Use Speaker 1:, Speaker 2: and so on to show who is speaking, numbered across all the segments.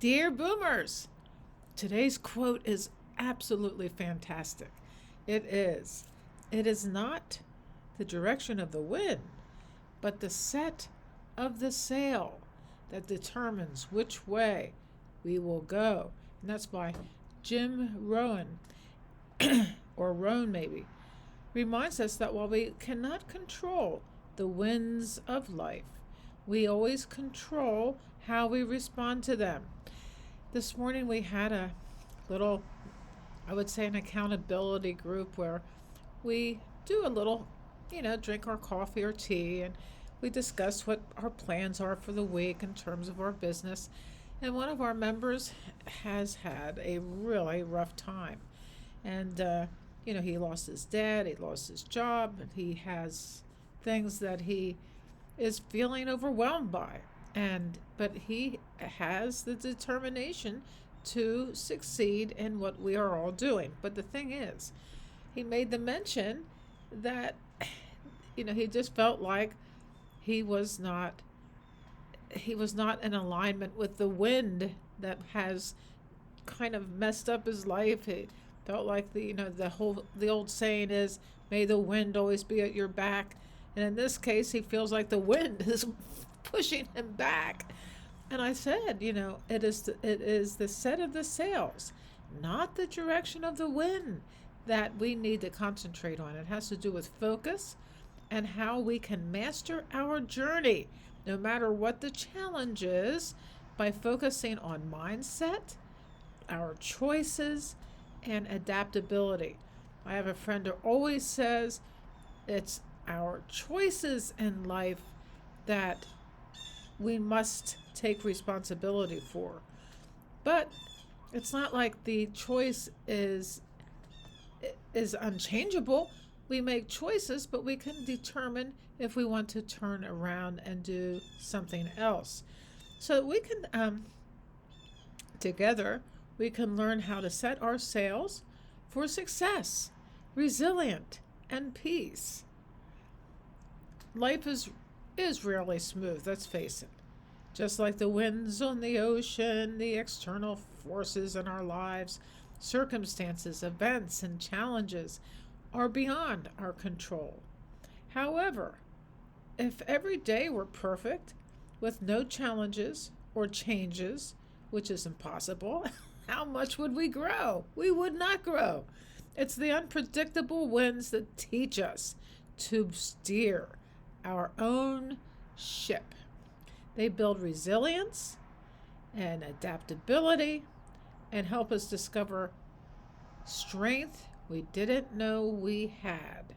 Speaker 1: Dear Boomers, today's quote is absolutely fantastic. It is. It is not the direction of the wind, but the set of the sail that determines which way we will go. And that's by Jim Rohn, or Rohn maybe, reminds us that while we cannot control the winds of life, we always control how we respond to them. This morning we had a little, I would say, an accountability group where we do a little, drink our coffee or tea, and we discuss what our plans are for the week in terms of our business. And one of our members has had a really rough time. And, he lost his dad, he lost his job, and he has things that he is feeling overwhelmed by. But he has the determination to succeed in what we are all doing. But the thing is, he made the mention that, he just felt like he was not in alignment with the wind that has kind of messed up his life. He felt like the old saying is, may the wind always be at your back. And in this case, he feels like the wind is pushing him back. And I said, it is the set of the sails, not the direction of the wind, that we need to concentrate on. It has to do with focus and how we can master our journey, no matter what the challenge is, by focusing on mindset, our choices, and adaptability. I have a friend who always says it's our choices in life that we must take responsibility for. But it's not like the choice is unchangeable. We make choices, but we can determine if we want to turn around and do something else. So we can, together, we can learn how to set our sails for success, resilient, and peace. Life is rarely smooth, let's face it. Just like the winds on the ocean, the external forces in our lives, circumstances, events, and challenges are beyond our control. However, if every day were perfect, with no challenges or changes, which is impossible, how much would we grow? We would not grow. It's the unpredictable winds that teach us to steer our own ship. They build resilience and adaptability and help us discover strength we didn't know we had.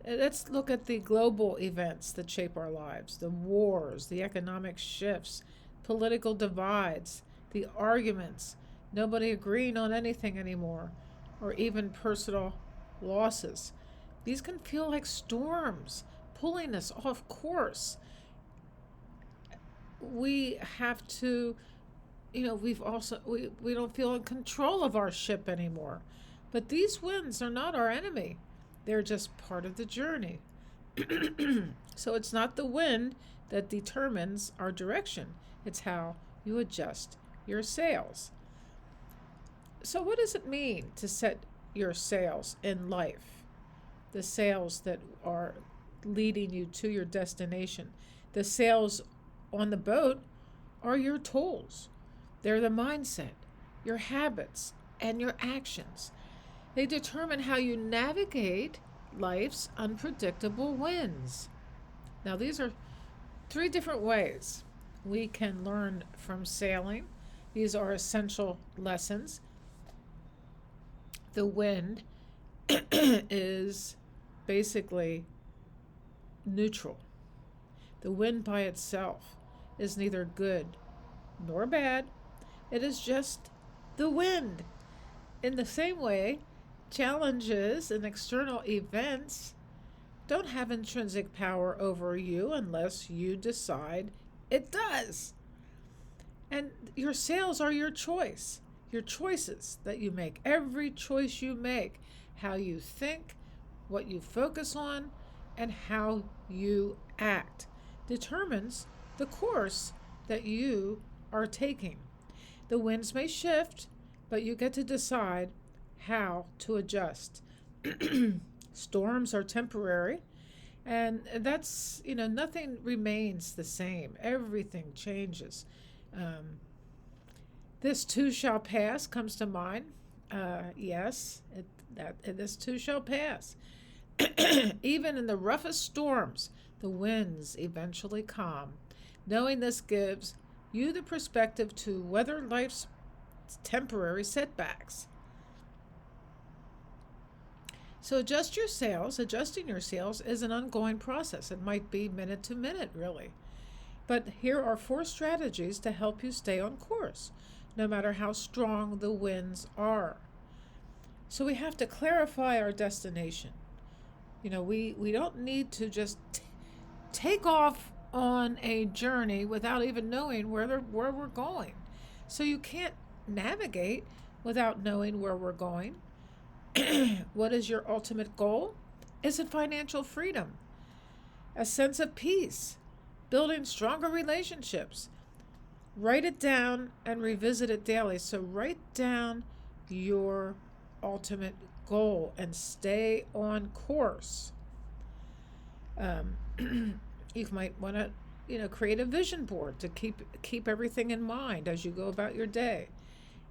Speaker 1: Let's look at the global events that shape our lives: the wars, the economic shifts, political divides, the arguments, nobody agreeing on anything anymore, or even personal losses. These can feel like storms pulling us off course. We have to, we don't feel in control of our ship anymore. But these winds are not our enemy. They're just part of the journey. So it's not the wind that determines our direction. It's how you adjust your sails. So what does it mean to set your sails in life? The sails that are leading you to your destination. The sails on the boat are your tools. They're the mindset, your habits, and your actions. They determine how you navigate life's unpredictable winds. Now, these are 3 different ways we can learn from sailing. These are essential lessons. The wind is basically neutral. The wind by itself is neither good nor bad. It is just the wind. In the same way, challenges and external events don't have intrinsic power over you unless you decide it does. And your sails are your choice, your choices that you make. Every choice you make, how you think, what you focus on, and how you act, determines the course that you are taking. The winds may shift, but you get to decide how to adjust. Storms are temporary, and that's, nothing remains the same. Everything changes. Um, this too shall pass comes to mind. Yes, this too shall pass. Even in the roughest storms, the winds eventually calm. Knowing this gives you the perspective to weather life's temporary setbacks. So adjusting your sails is an ongoing process. It might be minute to minute, really. But here are 4 strategies to help you stay on course, no matter how strong the winds are. So we have to clarify our destination. We don't need to just take off on a journey without even knowing where we're going. So you can't navigate without knowing where we're going. What is your ultimate goal? Is it financial freedom? A sense of peace? Building stronger relationships? Write it down and revisit it daily. So write down your ultimate goal and stay on course. You might want to, create a vision board to keep everything in mind as you go about your day.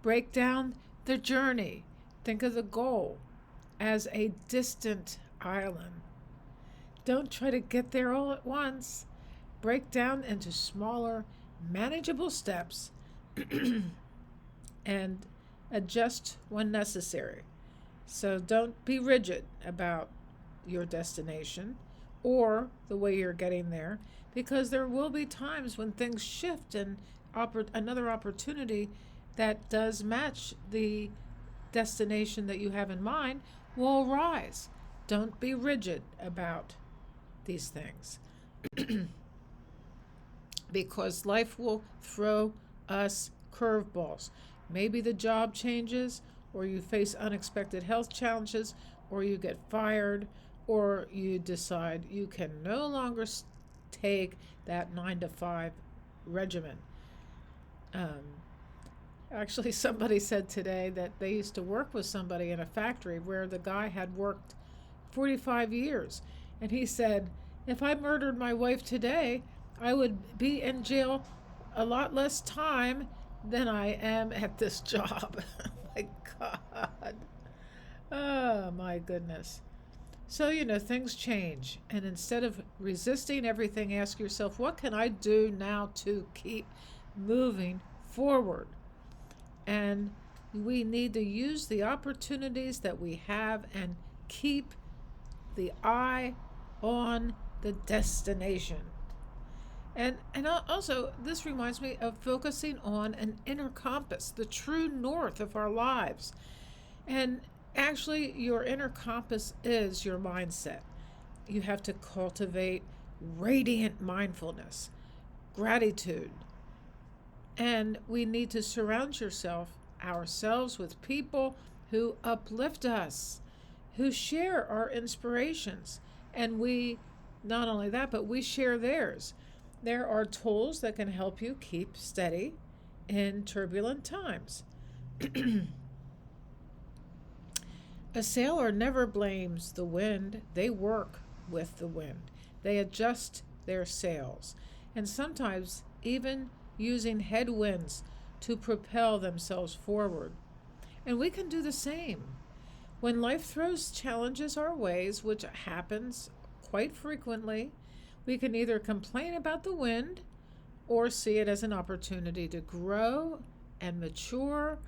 Speaker 1: Break down the journey. Think of the goal as a distant island. Don't try to get there all at once. Break down into smaller, manageable steps and adjust when necessary. So don't be rigid about your destination or the way you're getting there, because there will be times when things shift and another opportunity that does match the destination that you have in mind will arise. Don't be rigid about these things because life will throw us curveballs. Maybe the job changes, or you face unexpected health challenges, or you get fired, or you decide you can no longer take that 9 to 5 regimen. Actually, somebody said today that they used to work with somebody in a factory where the guy had worked 45 years. And he said, if I murdered my wife today, I would be in jail a lot less time than I am at this job. My God. Oh, my goodness. So, things change. And instead of resisting everything, ask yourself, what can I do now to keep moving forward? And we need to use the opportunities that we have and keep the eye on the destination. And also, this reminds me of focusing on an inner compass, the true north of our lives. And actually, your inner compass is your mindset. You have to cultivate radiant mindfulness, gratitude, and we need to surround ourselves with people who uplift us, who share our inspirations. And we, not only that, but we share theirs. There are tools that can help you keep steady in turbulent times. A sailor never blames the wind. They work with the wind. They adjust their sails, and sometimes even using headwinds to propel themselves forward. And we can do the same. When life throws challenges our ways, which happens quite frequently, we can either complain about the wind or see it as an opportunity to grow and mature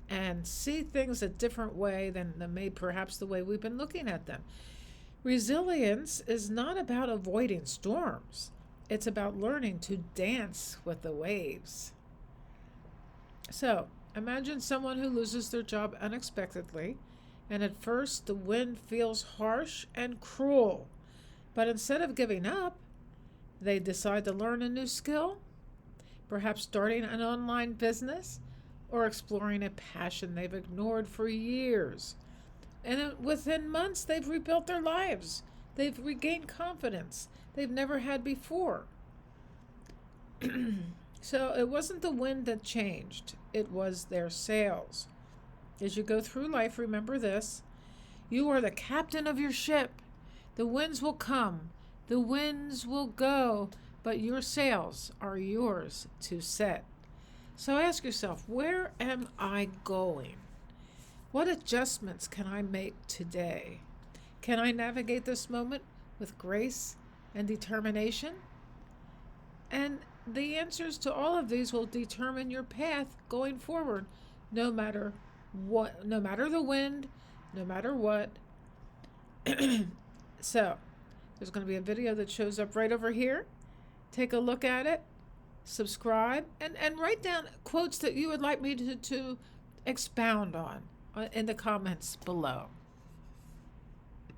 Speaker 1: and see things a different way than perhaps the way we've been looking at them. Resilience is not about avoiding storms. It's about learning to dance with the waves. So, imagine someone who loses their job unexpectedly, and at first the wind feels harsh and cruel. But instead of giving up, they decide to learn a new skill, perhaps starting an online business or exploring a passion they've ignored for years. And within months, they've rebuilt their lives. They've regained confidence they've never had before. So it wasn't the wind that changed, it was their sails. As you go through life, remember this: you are the captain of your ship. The winds will come, the winds will go, but your sails are yours to set. So ask yourself, where am I going? What adjustments can I make today? Can I navigate this moment with grace and determination? And the answers to all of these will determine your path going forward, no matter what, no matter the wind, no matter what. So, there's going to be a video that shows up right over here. Take a look at it, subscribe, and write down quotes that you would like me to expound on in the comments below.